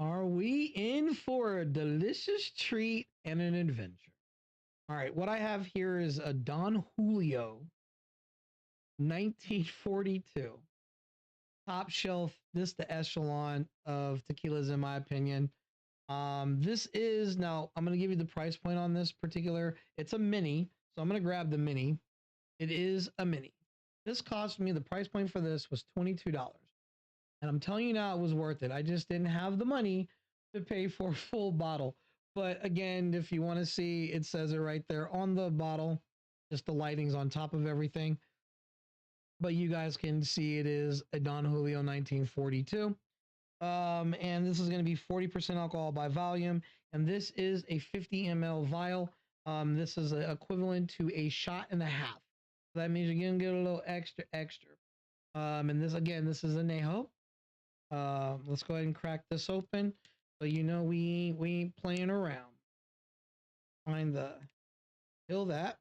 Are we in for a delicious treat and an adventure? All right, what I have here is a Don Julio 1942. Top shelf, this the echelon of tequilas in my opinion. This is now I'm gonna give you the price point on this particular. It's a mini, so I'm gonna grab the mini. It is a mini. This cost me the price point for this was $22. And I'm telling you now, it was worth it. I just didn't have the money to pay for a full bottle. But again, if you want to see, it says it right there on the bottle, just the lighting's on top of everything. But you guys can see it is a Don Julio 1942. And this is going to be 40% alcohol by volume. And this is a 50 ml vial. This is equivalent to a shot and a half. So that means you're going to get a little extra. And this, again, this is a Neho. Let's go ahead and crack this open. So you know we ain't playing around. Find the kill that.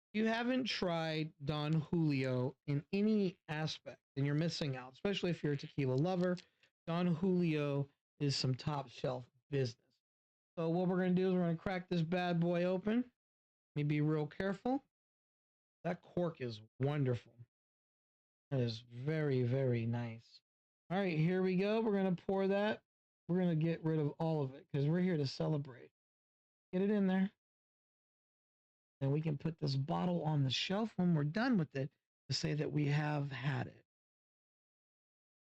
If you haven't tried Don Julio in any aspect, then you're missing out, especially if you're a tequila lover. Don Julio is some top shelf business. So what we're gonna do is we're gonna crack this bad boy open. Let me be real careful. That cork is wonderful. That is very, very nice. All right, here we go. We're going to pour that. We're going to get rid of all of it because we're here to celebrate. Get it in there. And we can put this bottle on the shelf when we're done with it to say that we have had it.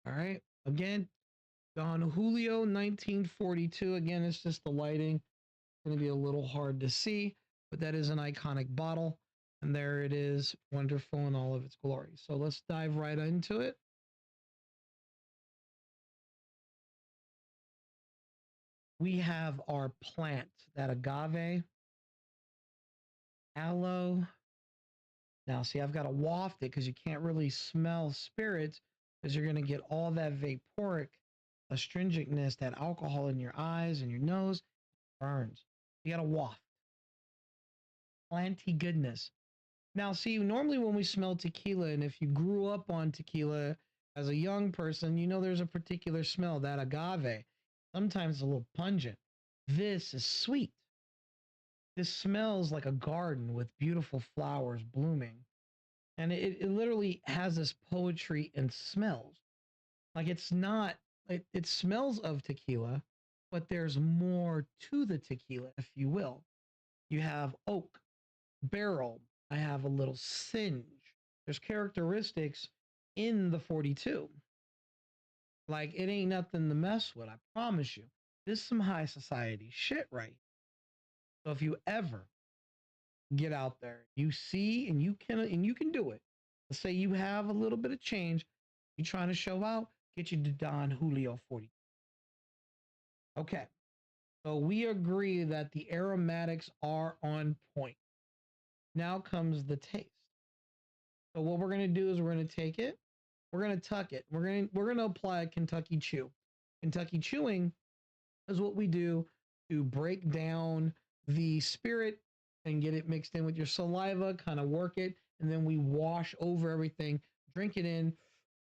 All right. Again, Don Julio 1942. Again, it's just the lighting. It's going to be a little hard to see, but that is an iconic bottle. And there it is, wonderful in all of its glory. So let's dive right into it. We have our plant, that agave, aloe. Now, see, I've got to waft it because you can't really smell spirits because you're going to get all that vaporic astringentness, that alcohol in your eyes and your nose burns. You got to waft. Planty goodness. Now, see, normally when we smell tequila, and if you grew up on tequila as a young person, you know there's a particular smell, that agave. Sometimes a little pungent. This is sweet. This smells like a garden with beautiful flowers blooming. And it literally has this poetry and smells. Like it's not, it smells of tequila, but there's more to the tequila, if you will. You have oak, barrel. I have a little singe. There's characteristics in the 42. Like it ain't nothing to mess with. I promise you. This is some high society shit, right? So if you ever get out there, you see, and you can do it. Let's say you have a little bit of change. You trying to show out? Get you to Don Julio 40. Okay. So we agree that the aromatics are on point. Now comes the taste. So what we're gonna do is we're gonna take it, we're gonna tuck it, we're gonna apply a Kentucky chew. Kentucky chewing is what we do to break down the spirit and get it mixed in with your saliva, kind of work it, and then we wash over everything, drink it in,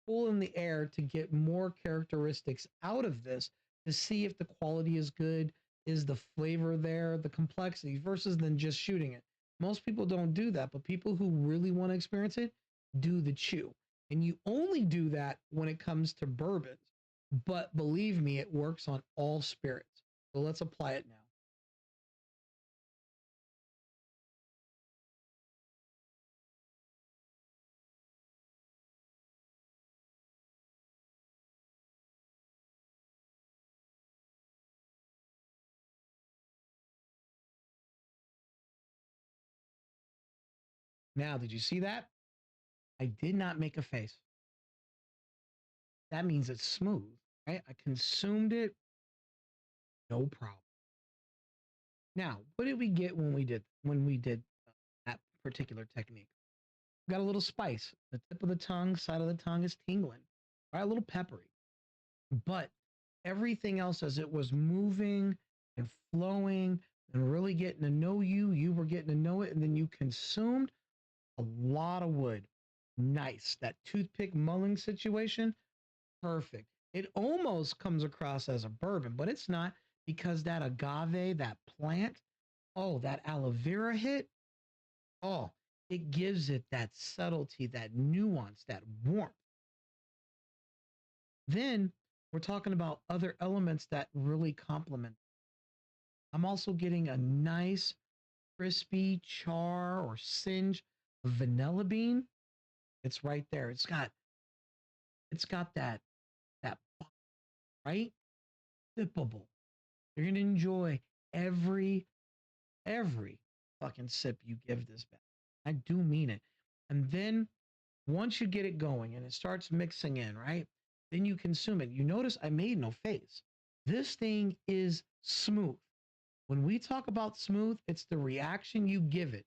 pull in the air to get more characteristics out of this to see if the quality is good, is the flavor there, the complexity versus than just shooting it. Most people don't do that, but people who really want to experience it do the chew. And you only do that when it comes to bourbons. But believe me, it works on all spirits. So let's apply it now. Now, did you see that? I did not make a face. That means it's smooth, right? I consumed it, no problem. Now, what did we get when we did that particular technique? We got a little spice. The tip of the tongue, side of the tongue is tingling. All right, a little peppery. But everything else as it was moving and flowing and really getting to know you, you were getting to know it, and then you consumed a lot of wood. Nice. That toothpick mulling situation, perfect. It almost comes across as a bourbon, but it's not because that agave, that plant, oh, that aloe vera hit, oh, it gives it that subtlety, that nuance, that warmth. Then we're talking about other elements that really complement. I'm also getting a nice crispy char or singe of vanilla bean. It's right there. It's got that right sippable. You're gonna enjoy every every fucking sip you give this back. I do mean it. And then once you get it going and it starts mixing in, right? Then you consume it. You notice I made no face. This thing is smooth. When we talk about smooth, it's the reaction you give it.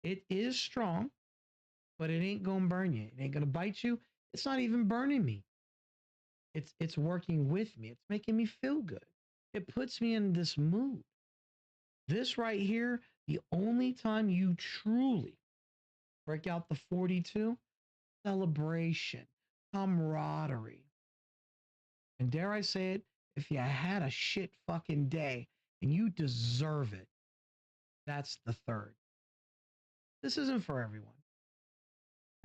It is strong, but it ain't gonna burn you. It ain't gonna bite you. It's not even burning me. It's working with me. It's making me feel good. It puts me in this mood. This right here, the only time you truly break out the 42, celebration, camaraderie. And dare I say it, if you had a shit fucking day and you deserve it, that's the third. This isn't for everyone,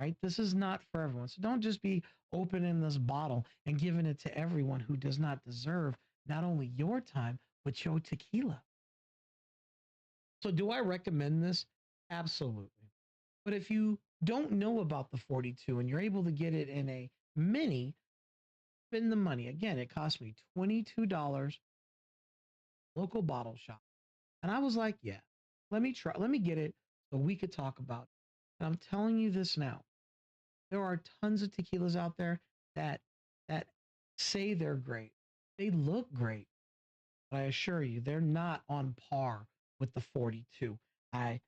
right? This is not for everyone. So don't just be opening this bottle and giving it to everyone who does not deserve not only your time, but your tequila. So do I recommend this? Absolutely. But if you don't know about the 42 and you're able to get it in a mini, spend the money. Again, it cost me $22 local bottle shop. And I was like, yeah, let me get it so we could talk about it. And I'm telling you this now. There are tons of tequilas out there that that say they're great. They look great, but I assure you, they're not on par with the 42. I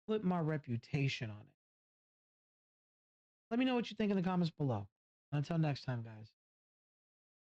put my reputation on it. Let me know what you think in the comments below. Until next time, guys.